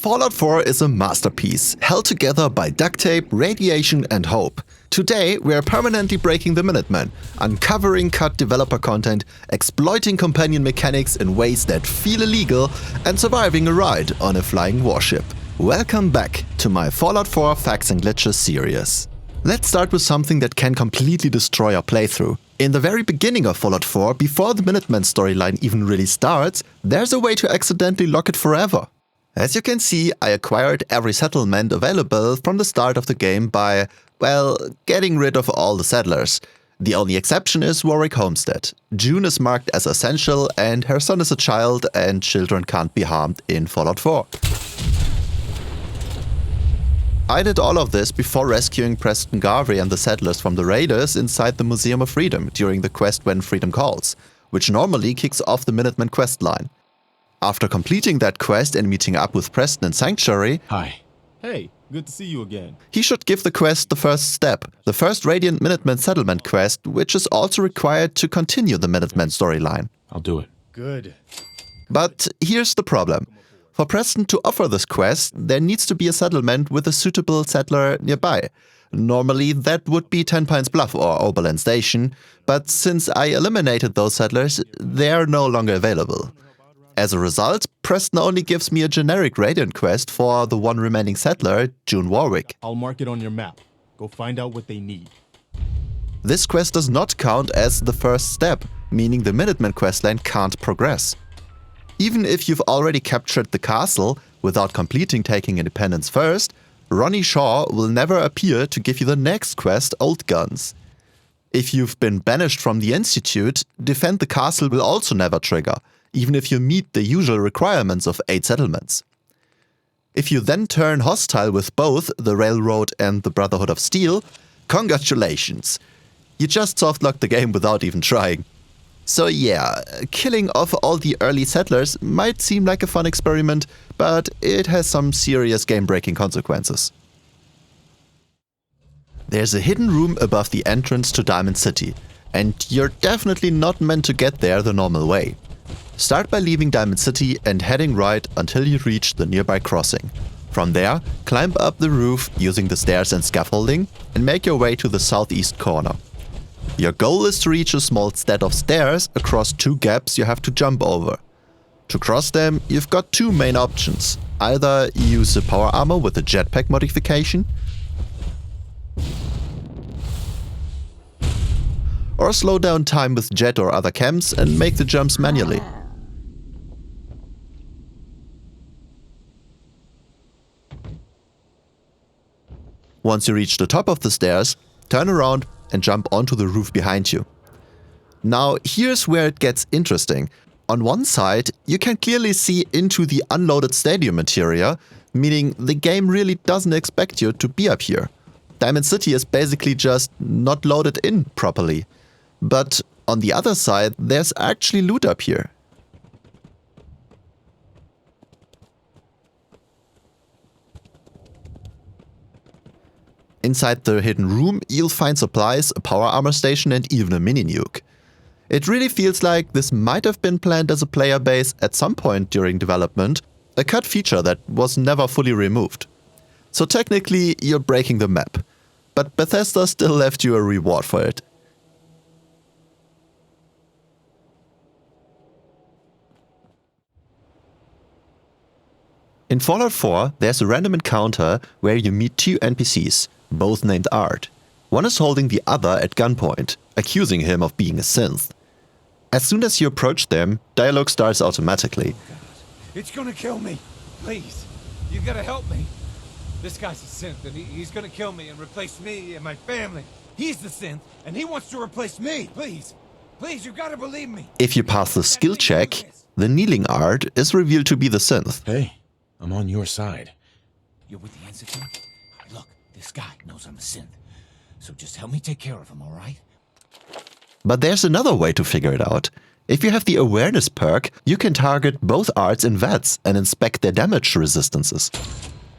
Fallout 4 is a masterpiece, held together by duct tape, radiation and hope. Today we are permanently breaking the Minutemen, uncovering cut developer content, exploiting companion mechanics in ways that feel illegal, and surviving a ride on a flying warship. Welcome back to my Fallout 4 Facts and Glitches series. Let's start with something that can completely destroy your playthrough. In the very beginning of Fallout 4, before the Minutemen storyline even really starts, there's a way to accidentally lock it forever. As you can see, I acquired every settlement available from the start of the game by, well, getting rid of all the settlers. The only exception is Warwick Homestead. June is marked as essential and her son is a child and children can't be harmed in Fallout 4. I did all of this before rescuing Preston Garvey and the settlers from the raiders inside the Museum of Freedom during the quest When Freedom Calls, which normally kicks off the Minutemen questline. After completing that quest and meeting up with Preston in Sanctuary, Hi. Hey, good to see you again. he should give the quest the first step, the first Radiant Minutemen settlement quest, which is also required to continue the Minutemen storyline. I'll do it. Good. But here's the problem. For Preston to offer this quest, there needs to be a settlement with a suitable settler nearby. Normally that would be 10 Pines Bluff or Oberlin Station, but since I eliminated those settlers, they are no longer available. As a result, Preston only gives me a generic Radiant quest for the one remaining settler, June Warwick. I'll mark it on your map. Go find out what they need. This quest does not count as the first step, meaning the Minutemen questline can't progress. Even if you've already captured the castle without completing Taking Independence first, Ronnie Shaw will never appear to give you the next quest, Old Guns. If you've been banished from the Institute, Defend the Castle will also never trigger, even if you meet the usual requirements of 8 settlements. If you then turn hostile with both the Railroad and the Brotherhood of Steel, congratulations! You just softlocked the game without even trying. So yeah, killing off all the early settlers might seem like a fun experiment, but it has some serious game-breaking consequences. There's a hidden room above the entrance to Diamond City, and you're definitely not meant to get there the normal way. Start by leaving Diamond City and heading right until you reach the nearby crossing. From there, climb up the roof using the stairs and scaffolding and make your way to the southeast corner. Your goal is to reach a small set of stairs across 2 gaps you have to jump over. To cross them, you've got 2 main options. Either use a power armor with a jetpack modification, or slow down time with jet or other chems and make the jumps manually. Once you reach the top of the stairs, turn around and jump onto the roof behind you. Now here's where it gets interesting. On one side, you can clearly see into the unloaded stadium interior, meaning the game really doesn't expect you to be up here. Diamond City is basically just not loaded in properly. But on the other side, there's actually loot up here. Inside the hidden room, you'll find supplies, a power armor station and even a mini-nuke. It really feels like this might have been planned as a player base at some point during development, a cut feature that was never fully removed. So technically, you're breaking the map, but Bethesda still left you a reward for it. In Fallout 4, there's a random encounter where you meet 2 NPCs, both named Art. One is holding the other at gunpoint, accusing him of being a synth. As soon as you approach them, dialogue starts automatically. It's gonna kill me. Please, you gotta help me. This guy's a synth, and he's gonna kill me and replace me and my family. He's the synth, and he wants to replace me. Please, please, you gotta believe me. If you pass the skill check, the kneeling Art is revealed to be the synth. Hey, I'm on your side. You're with the Institute? Look, this guy knows I'm a synth. So just help me take care of him, all right? But there's another way to figure it out. If you have the awareness perk, you can target both Arts in VATS and inspect their damage resistances.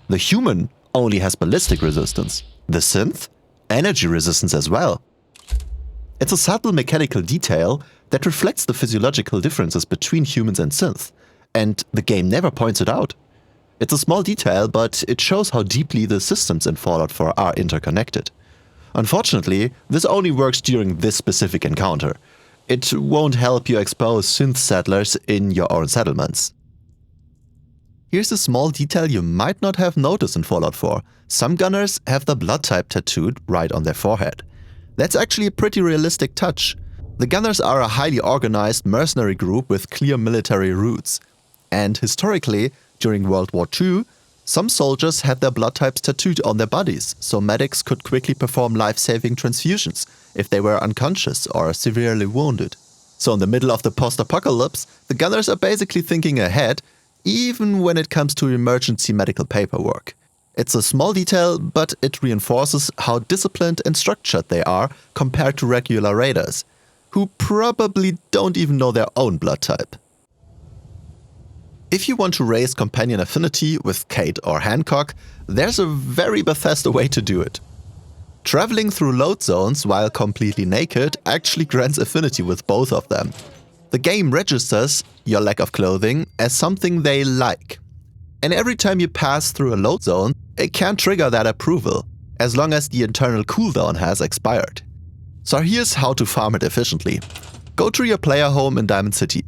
The human only has ballistic resistance. The synth? Energy resistance as well. It's a subtle mechanical detail that reflects the physiological differences between humans and synths, and the game never points it out. It's a small detail, but it shows how deeply the systems in Fallout 4 are interconnected. Unfortunately, this only works during this specific encounter. It won't help you expose synth settlers in your own settlements. Here's a small detail you might not have noticed in Fallout 4. Some gunners have the blood type tattooed right on their forehead. That's actually a pretty realistic touch. The gunners are a highly organized mercenary group with clear military roots. And historically, during World War II, some soldiers had their blood types tattooed on their bodies, so medics could quickly perform life-saving transfusions if they were unconscious or severely wounded. So in the middle of the post-apocalypse, the gunners are basically thinking ahead, even when it comes to emergency medical paperwork. It's a small detail, but it reinforces how disciplined and structured they are compared to regular raiders, who probably don't even know their own blood type. If you want to raise companion affinity with Kate or Hancock, there's a very Bethesda way to do it. Traveling through load zones while completely naked actually grants affinity with both of them. The game registers your lack of clothing as something they like. And every time you pass through a load zone, it can trigger that approval, as long as the internal cooldown has expired. So here's how to farm it efficiently. Go to your player home in Diamond City.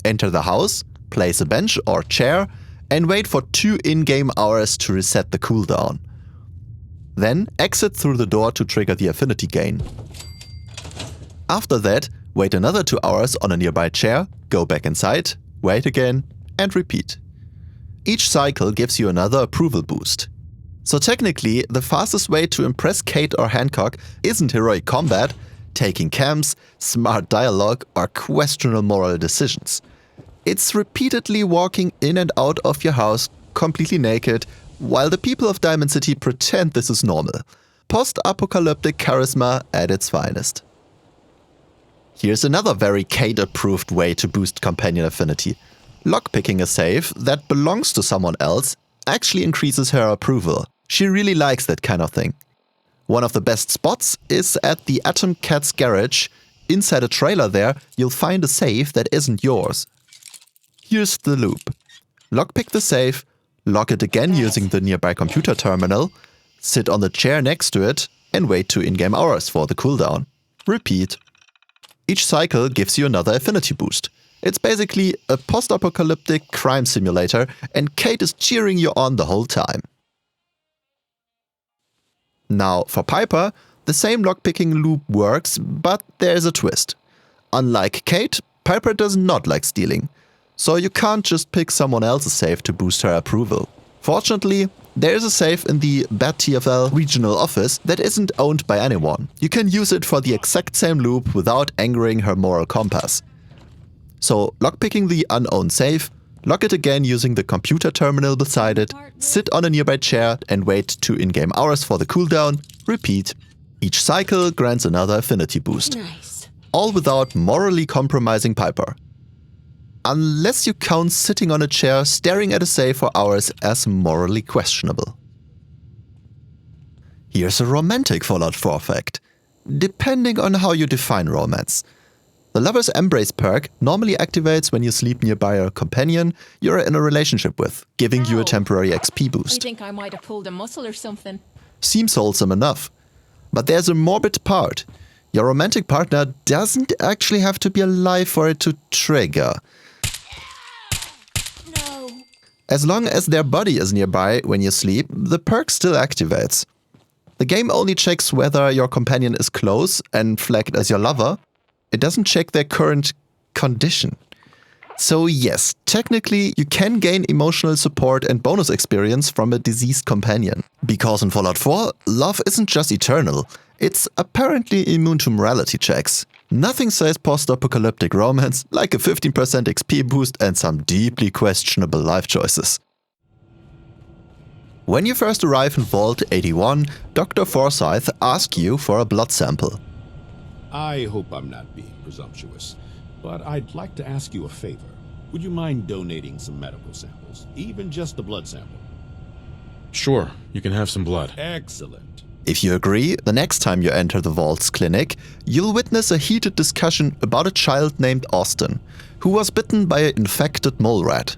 Enter the house, place a bench or chair, and wait for 2 in-game hours to reset the cooldown. Then exit through the door to trigger the affinity gain. After that, wait another 2 hours on a nearby chair, go back inside, wait again, and repeat. Each cycle gives you another approval boost. So technically, the fastest way to impress Kate or Hancock isn't heroic combat, taking camps, smart dialogue, or questionable moral decisions. It's repeatedly walking in and out of your house completely naked, while the people of Diamond City pretend this is normal. Post-apocalyptic charisma at its finest. Here's another very Kate-approved way to boost companion affinity. Lockpicking a safe that belongs to someone else actually increases her approval. She really likes that kind of thing. One of the best spots is at the Atom Cat's garage. Inside a trailer there, you'll find a safe that isn't yours. Here's the loop. Lockpick the safe, lock it again using the nearby computer terminal, sit on the chair next to it, and wait 2 in-game hours for the cooldown. Repeat. Each cycle gives you another affinity boost. It's basically a post-apocalyptic crime simulator, and Kate is cheering you on the whole time. Now, for Piper, the same lockpicking loop works, but there's a twist. Unlike Kate, Piper does not like stealing. So you can't just pick someone else's safe to boost her approval. Fortunately, there is a safe in the Bad TFL regional office that isn't owned by anyone. You can use it for the exact same loop without angering her moral compass. So, lockpicking the unowned safe, lock it again using the computer terminal beside it, sit on a nearby chair and wait 2 in-game hours for the cooldown, repeat. Each cycle grants another affinity boost. Nice. All without morally compromising Piper. Unless you count sitting on a chair staring at a safe for hours as morally questionable. Here's a romantic Fallout 4 fact. Depending on how you define romance. The Lover's Embrace perk normally activates when you sleep nearby a companion you're in a relationship with, giving you a temporary XP I boost. think I might have pulled a muscle or something. Seems wholesome enough. But there's a morbid part. Your romantic partner doesn't actually have to be alive for it to trigger. No. As long as their body is nearby when you sleep, the perk still activates. The game only checks whether your companion is close and flagged as your lover. It doesn't check their current condition. So yes, technically you can gain emotional support and bonus experience from a deceased companion. Because in Fallout 4, love isn't just eternal, it's apparently immune to morality checks. Nothing says post-apocalyptic romance like a 15% XP boost and some deeply questionable life choices. When you first arrive in Vault 81, Dr. Forsyth asks you for a blood sample. I hope I'm not being presumptuous, but I'd like to ask you a favor. Would you mind donating some medical samples, even just a blood sample? Sure, you can have some blood. Excellent. If you agree, the next time you enter the Vault's clinic, you'll witness a heated discussion about a child named Austin, who was bitten by an infected Molerat.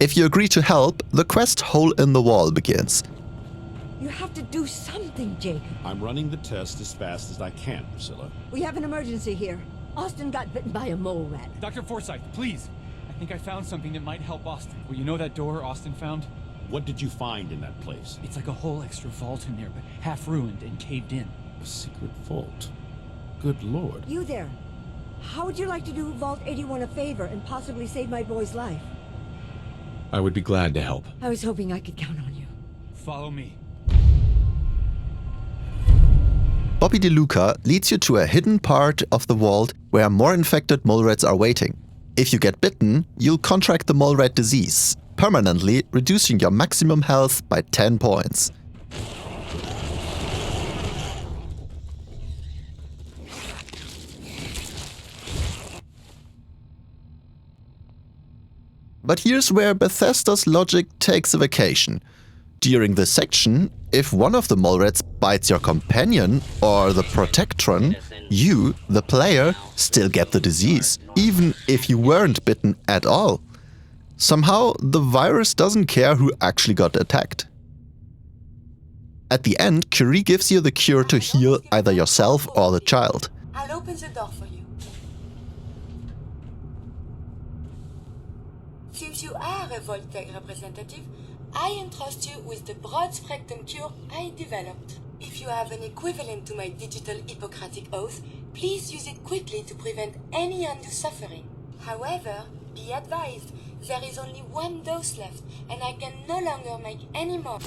If you agree to help, the quest Hole in the Wall begins. You have to do something, Jacob. I'm running the test as fast as I can, Priscilla. We have an emergency here. Austin got bitten by a mole rat. Dr. Forsyth, please. I think I found something that might help Austin. Well, you know that door Austin found? What did you find in that place? It's like a whole extra vault in there, but half ruined and caved in. A secret vault. Good lord. You there. How would you like to do Vault 81 a favor and possibly save my boy's life? I would be glad to help. I was hoping I could count on you. Follow me. Bobby DeLuca leads you to a hidden part of the vault where more infected mole rats are waiting. If you get bitten, you'll contract the mole rat disease, permanently reducing your maximum health by 10 points. But here's where Bethesda's logic takes a vacation. During this section, if one of the mole rats bites your companion or the protectron, you, the player, still get the disease, even if you weren't bitten at all. Somehow, the virus doesn't care who actually got attacked. At the end, Curie gives you the cure to heal either yourself or the child. I'll open the door for you. Since you are a Voltec representative, I entrust you with the broad spectrum cure I developed. If you have an equivalent to my digital Hippocratic oath, please use it quickly to prevent any undue suffering. However, be advised, there is only one dose left, and I can no longer make any more.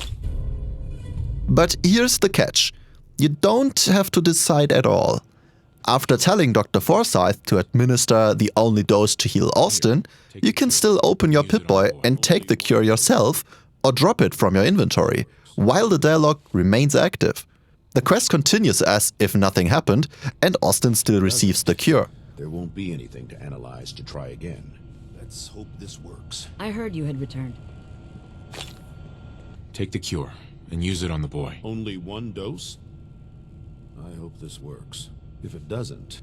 But here's the catch. You don't have to decide at all. After telling Dr. Forsyth to administer the only dose to heal Austin, you can still open your Pip-Boy and take the cure yourself or drop it from your inventory, while the dialogue remains active. The quest continues as if nothing happened, and Austin still receives the cure. There won't be anything to analyze to try again. Let's hope this works. I heard you had returned. Take the cure and use it on the boy. Only one dose? I hope this works. If it doesn't,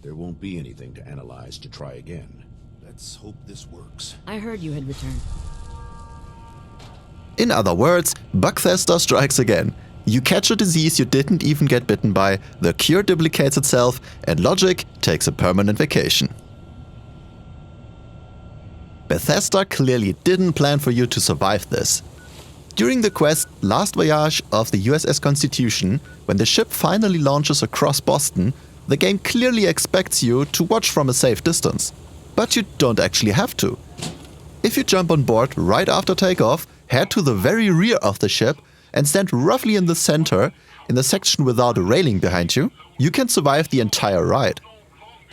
there won't be anything to analyze to try again. Let's hope this works. I heard you had returned. In other words, Bugthester strikes again. You catch a disease you didn't even get bitten by, the cure duplicates itself, and logic takes a permanent vacation. Bethesda clearly didn't plan for you to survive this. During the quest Last Voyage of the USS Constitution, when the ship finally launches across Boston, the game clearly expects you to watch from a safe distance. But you don't actually have to. If you jump on board right after takeoff, head to the very rear of the ship and stand roughly in the center, in the section without a railing behind you, you can survive the entire ride.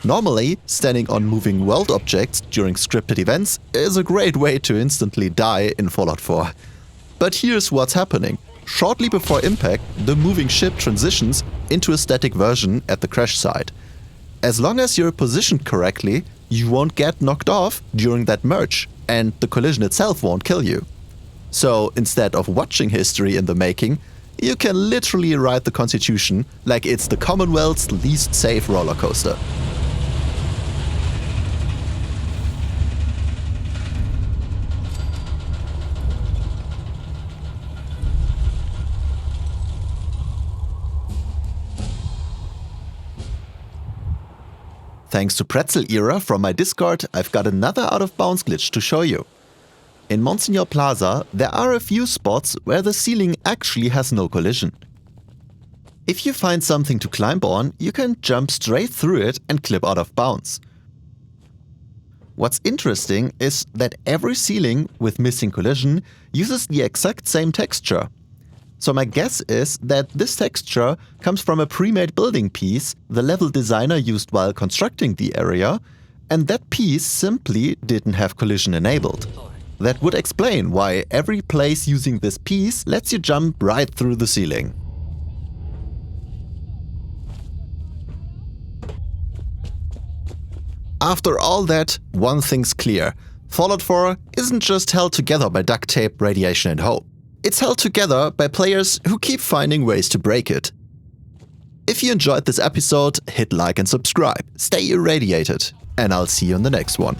Normally, standing on moving world objects during scripted events is a great way to instantly die in Fallout 4. But here's what's happening. Shortly before impact, the moving ship transitions into a static version at the crash site. As long as you're positioned correctly, you won't get knocked off during that merge, and the collision itself won't kill you. So instead of watching history in the making, you can literally ride the Constitution like it's the Commonwealth's least safe roller coaster. Thanks to Pretzel Era from my Discord, I've got another out-of-bounds glitch to show you. In Monsignor Plaza, there are a few spots where the ceiling actually has no collision. If you find something to climb on, you can jump straight through it and clip out of bounds. What's interesting is that every ceiling with missing collision uses the exact same texture. So my guess is that this texture comes from a pre-made building piece the level designer used while constructing the area, and that piece simply didn't have collision enabled. That would explain why every place using this piece lets you jump right through the ceiling. After all that, one thing's clear. Fallout 4 isn't just held together by duct tape, radiation and hope. It's held together by players who keep finding ways to break it. If you enjoyed this episode, hit like and subscribe. Stay irradiated. and I'll see you in the next one.